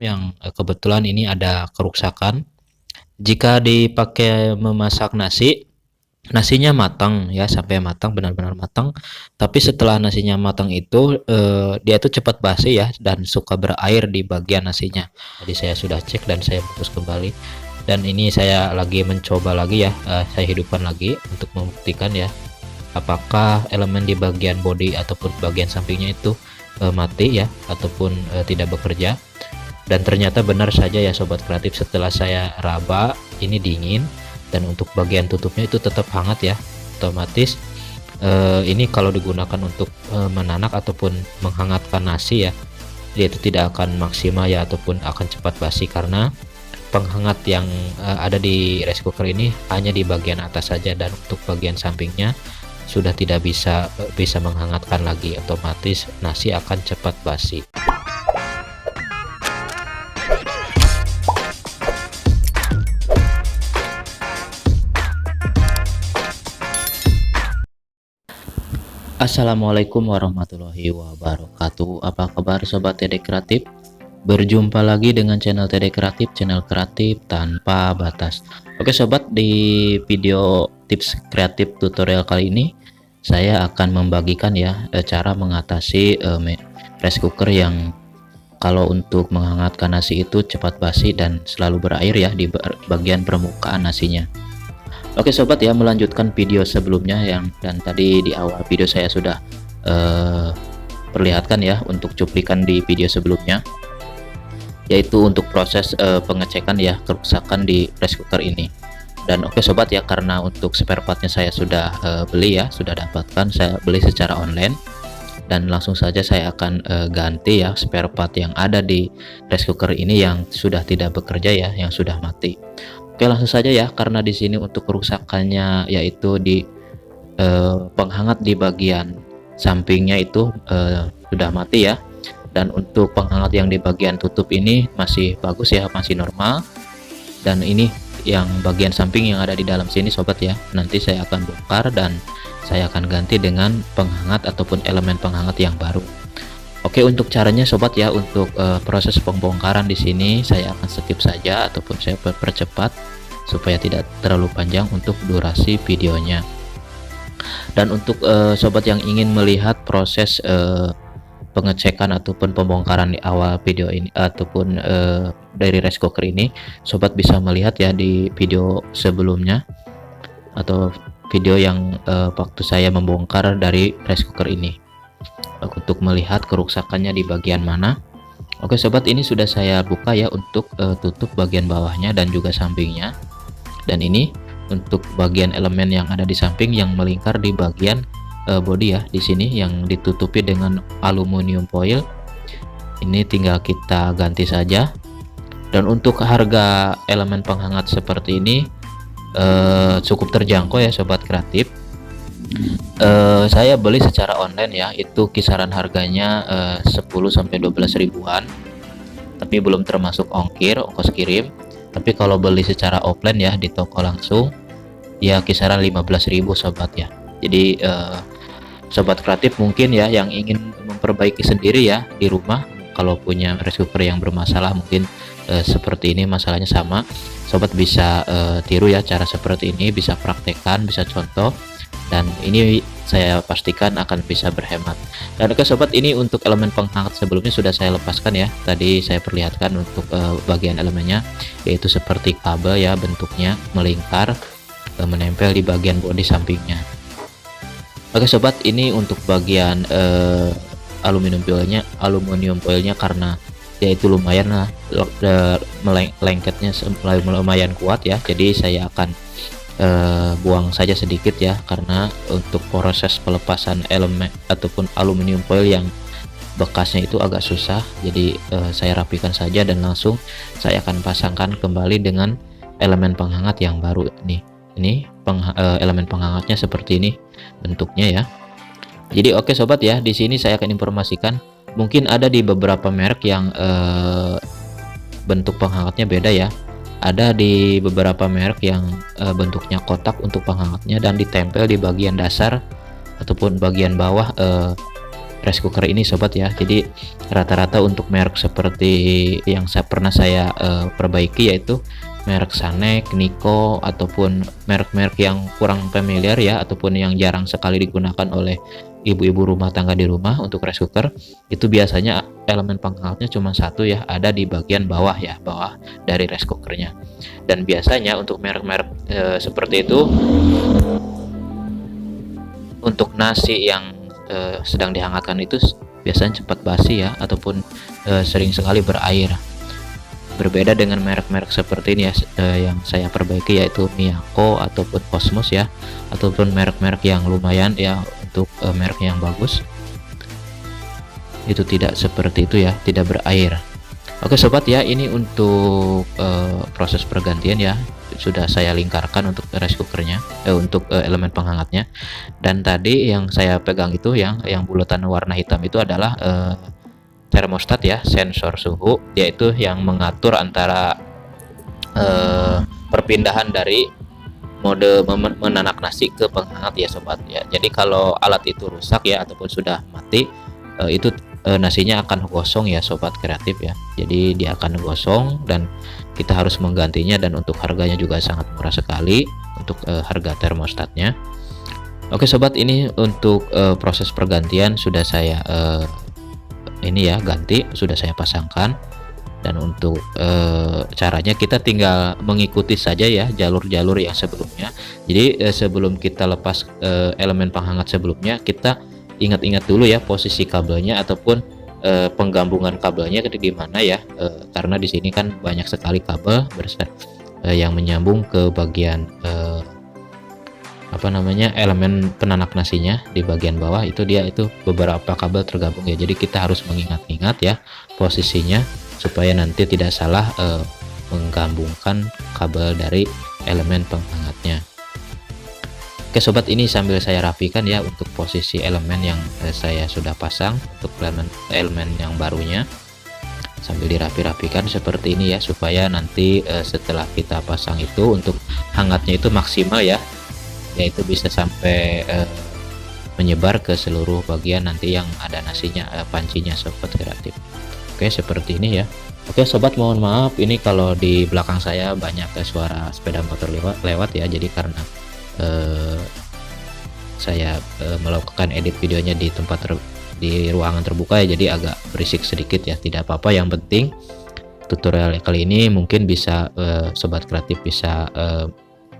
yang kebetulan ini ada kerusakan. Jika dipakai memasak nasi, nasinya matang ya, sampai matang, benar-benar matang. Tapi setelah nasinya matang itu dia itu cepat basi ya, dan suka berair di bagian nasinya. Jadi saya sudah cek dan saya bungkus kembali. Dan ini saya lagi mencoba lagi ya, saya hidupkan lagi untuk membuktikan ya, apakah elemen di bagian bodi ataupun bagian sampingnya itu mati ya, ataupun tidak bekerja. Dan ternyata benar saja ya sobat kreatif, setelah saya raba ini dingin, dan untuk bagian tutupnya itu tetap hangat ya. Otomatis ini kalau digunakan untuk menanak ataupun menghangatkan nasi ya, dia itu tidak akan maksimal ya, ataupun akan cepat basi, karena penghangat yang ada di rice cooker ini hanya di bagian atas saja, dan untuk bagian sampingnya sudah tidak bisa menghangatkan lagi. Otomatis nasi akan cepat basi. Assalamualaikum warahmatullahi wabarakatuh. Apa kabar sobat TD Kreatif? Berjumpa lagi dengan channel TD Kreatif, channel kreatif tanpa batas. Oke sobat, di video tips kreatif tutorial kali ini saya akan membagikan ya cara mengatasi rice cooker yang kalau untuk menghangatkan nasi itu cepat basi dan selalu berair ya di bagian permukaan nasinya. Oke sobat ya, melanjutkan video sebelumnya dan tadi di awal video saya sudah perlihatkan ya untuk cuplikan di video sebelumnya, yaitu untuk proses pengecekan ya kerusakan di rice cooker ini. Dan oke sobat ya, karena untuk spare partnya saya sudah beli ya, sudah dapatkan, saya beli secara online, dan langsung saja saya akan ganti ya spare part yang ada di rice cooker ini yang sudah tidak bekerja ya, yang sudah mati. Oke, langsung saja ya, karena di sini untuk kerusakannya yaitu di penghangat di bagian sampingnya itu sudah mati ya, dan untuk penghangat yang di bagian tutup ini masih bagus ya, masih normal. Dan ini yang bagian samping yang ada di dalam sini sobat ya, nanti saya akan bongkar dan saya akan ganti dengan penghangat ataupun elemen penghangat yang baru. Oke, untuk caranya sobat ya, untuk proses pembongkaran di sini saya akan skip saja ataupun saya percepat supaya tidak terlalu panjang untuk durasi videonya. Dan untuk sobat yang ingin melihat proses pengecekan ataupun pembongkaran di awal video ini ataupun dari rice cooker ini, sobat bisa melihat ya di video sebelumnya atau video yang waktu saya membongkar dari rice cooker ini, untuk melihat kerusakannya di bagian mana. Oke sobat, ini sudah saya buka ya untuk tutup bagian bawahnya dan juga sampingnya. Dan ini untuk bagian elemen yang ada di samping yang melingkar di bagian bodi ya, di sini yang ditutupi dengan aluminium foil. Ini tinggal kita ganti saja. Dan untuk harga elemen penghangat seperti ini cukup terjangkau ya sobat kreatif. Saya beli secara online ya, itu kisaran harganya 10-12 ribuan, tapi belum termasuk ongkos kirim. Tapi kalau beli secara offline ya di toko langsung ya kisaran 15.000 sobat ya. Jadi sobat kreatif mungkin ya yang ingin memperbaiki sendiri ya di rumah, kalau punya rice cooker yang bermasalah mungkin seperti ini masalahnya sama, sobat bisa tiru ya cara seperti ini, bisa praktekkan, bisa contoh, dan ini saya pastikan akan bisa berhemat. Dan oke sobat, ini untuk elemen penghangat sebelumnya sudah saya lepaskan ya, tadi saya perlihatkan untuk bagian elemennya, yaitu seperti kabel ya, bentuknya melingkar menempel di bagian bodi sampingnya. Oke sobat, ini untuk bagian aluminium foilnya karena yaitu lumayan lah lengketnya lumayan kuat ya, jadi saya akan buang saja sedikit ya, karena untuk proses pelepasan elemen ataupun aluminium foil yang bekasnya itu agak susah. Jadi saya rapikan saja dan langsung saya akan pasangkan kembali dengan elemen penghangat yang baru nih. Ini elemen penghangatnya seperti ini bentuknya ya. Jadi oke sobat ya, di sini saya akan informasikan, mungkin ada di beberapa merek yang bentuk penghangatnya beda ya. Ada di beberapa merek yang bentuknya kotak untuk penghangatnya dan ditempel di bagian dasar ataupun bagian bawah rice cooker ini sobat ya. Jadi rata-rata untuk merek seperti yang pernah saya perbaiki, yaitu merek Sanek, Niko, ataupun merek-merek yang kurang familiar ya, ataupun yang jarang sekali digunakan oleh ibu-ibu rumah tangga di rumah untuk rice cooker, itu biasanya elemen penghangatnya cuma satu ya, ada di bagian bawah ya, bawah dari rice cookernya. Dan biasanya untuk merek-merek seperti itu, untuk nasi yang sedang dihangatkan itu biasanya cepat basi ya, ataupun sering sekali berair. Berbeda dengan merek-merek seperti ini ya, yang saya perbaiki, yaitu Miyako ataupun Cosmos ya, ataupun merek-merek yang lumayan ya, untuk merek yang bagus itu tidak seperti itu ya, tidak berair. Oke sobat ya, ini untuk proses pergantian ya, sudah saya lingkarkan untuk rice cookernya, untuk elemen penghangatnya. Dan tadi yang saya pegang itu yang bulatan warna hitam itu adalah termostat ya, sensor suhu, yaitu yang mengatur antara perpindahan dari mode menanak nasi ke penghangat ya sobat ya. Jadi kalau alat itu rusak ya, ataupun sudah mati, itu nasinya akan gosong ya sobat kreatif ya. Jadi dia akan gosong dan kita harus menggantinya, dan untuk harganya juga sangat murah sekali untuk harga termostatnya. Oke sobat, ini untuk proses pergantian sudah saya ini ya ganti, sudah saya pasangkan. Dan untuk caranya kita tinggal mengikuti saja ya jalur-jalur yang sebelumnya. Jadi sebelum kita lepas elemen penghangat sebelumnya, kita ingat-ingat dulu ya posisi kabelnya ataupun penggabungan kabelnya di mana ya, karena di sini kan banyak sekali kabel yang menyambung ke bagian elemen penanak nasinya di bagian bawah. Itu dia, itu beberapa kabel tergabung ya. Jadi kita harus mengingat-ingat ya posisinya supaya nanti tidak salah menggabungkan kabel dari elemen penghangatnya. Oke sobat, ini sambil saya rapikan ya untuk posisi elemen yang saya sudah pasang untuk elemen yang barunya, sambil dirapi-rapikan seperti ini ya, supaya nanti setelah kita pasang itu untuk hangatnya itu maksimal ya, yaitu bisa sampai menyebar ke seluruh bagian nanti yang ada nasinya, pancinya sobat kreatif. Oke seperti ini ya. Oke sobat, mohon maaf ini kalau di belakang saya banyak suara sepeda motor lewat ya, jadi karena saya melakukan edit videonya di di ruangan terbuka ya, jadi agak berisik sedikit ya, tidak apa-apa. Yang penting tutorial kali ini mungkin bisa sobat kreatif bisa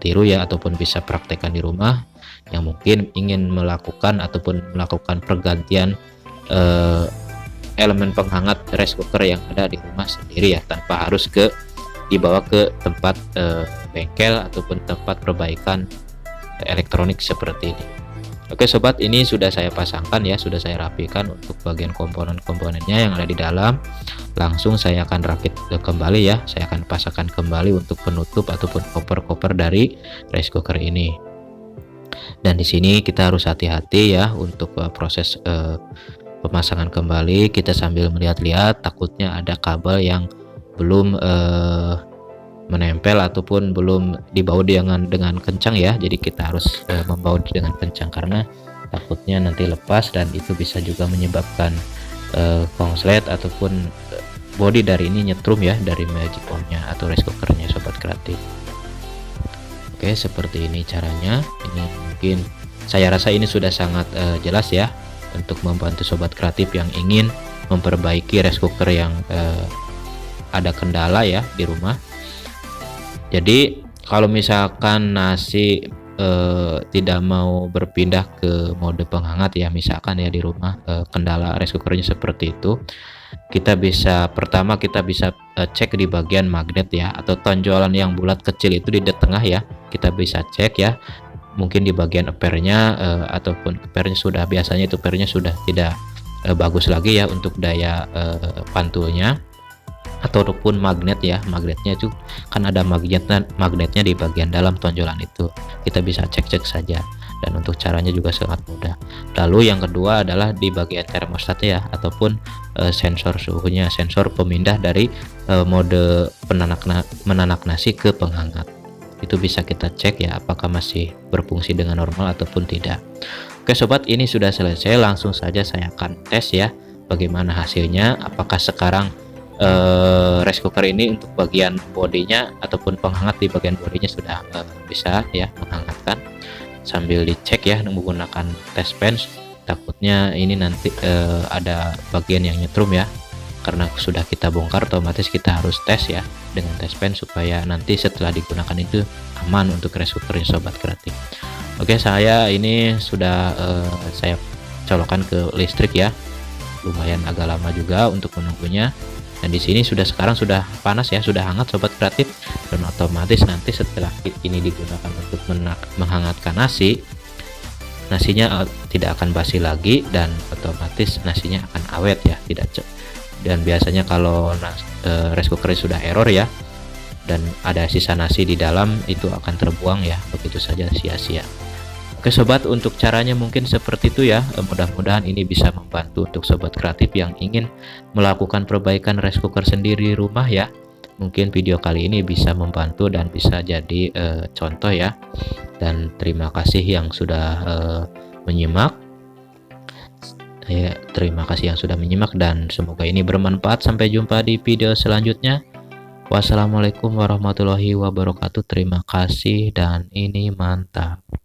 tiru ya, ataupun bisa praktekkan di rumah yang mungkin ingin melakukan pergantian elemen penghangat rice cooker yang ada di rumah sendiri ya, tanpa harus dibawa ke tempat bengkel ataupun tempat perbaikan elektronik seperti ini. Oke sobat, ini sudah saya pasangkan ya, sudah saya rapikan untuk bagian komponen-komponennya yang ada di dalam. Langsung saya akan rakit kembali ya, saya akan pasangkan kembali untuk penutup ataupun koper-koper dari rice cooker ini. Dan di sini kita harus hati-hati ya untuk proses pemasangan kembali. Kita sambil melihat-lihat, takutnya ada kabel yang belum menempel ataupun belum dibaut dengan kencang ya. Jadi kita harus membaut dengan kencang, karena takutnya nanti lepas, dan itu bisa juga menyebabkan konslet ataupun bodi dari ini nyetrum ya, dari magic ohmnya atau rice cookernya sobat kreatif. Oke seperti ini caranya. Ini mungkin saya rasa ini sudah sangat jelas ya untuk membantu sobat kreatif yang ingin memperbaiki rice cooker yang ada kendala ya di rumah. Jadi kalau misalkan nasi tidak mau berpindah ke mode penghangat ya, misalkan ya di rumah kendala rice cookernya seperti itu, kita bisa cek di bagian magnet ya, atau tonjolan yang bulat kecil itu di tengah ya, kita bisa cek ya. Mungkin di bagian apernya ataupun apernya sudah, biasanya itu apernya sudah tidak bagus lagi ya untuk daya pantulnya, ataupun magnet ya, magnetnya itu kan ada magnetnya di bagian dalam tonjolan itu, kita bisa cek saja. Dan untuk caranya juga sangat mudah. Lalu yang kedua adalah di bagian termostat ya, ataupun sensor suhunya, sensor pemindah dari mode menanak nasi ke penghangat. Itu bisa kita cek ya apakah masih berfungsi dengan normal ataupun tidak. Oke sobat, ini sudah selesai, langsung saja saya akan tes ya bagaimana hasilnya. Apakah sekarang rice cooker ini untuk bagian bodinya ataupun penghangat di bagian bodinya sudah bisa ya menghangatkan, sambil dicek ya menggunakan test pen. Takutnya ini nanti ada bagian yang nyetrum ya, karena sudah kita bongkar otomatis kita harus tes ya dengan test pen supaya nanti setelah digunakan itu aman untuk rice cookernya sobat kreatif. Oke, saya ini sudah saya colokkan ke listrik ya, lumayan agak lama juga untuk menunggunya. Dan di sini sekarang sudah panas ya, sudah hangat sobat kreatif, dan otomatis nanti setelah ini digunakan untuk menghangatkan nasinya tidak akan basi lagi, dan otomatis nasinya akan awet ya, tidak dan biasanya kalau rice cooker sudah error ya dan ada sisa nasi di dalam, itu akan terbuang ya begitu saja sia-sia. Oke sobat, untuk caranya mungkin seperti itu ya. Mudah-mudahan ini bisa membantu untuk sobat kreatif yang ingin melakukan perbaikan rice cooker sendiri di rumah ya. Mungkin video kali ini bisa membantu dan bisa jadi contoh ya. Dan terima kasih yang sudah menyimak. Terima kasih yang sudah menyimak dan semoga ini bermanfaat. Sampai jumpa di video selanjutnya. Wassalamualaikum warahmatullahi wabarakatuh. Terima kasih dan ini mantap.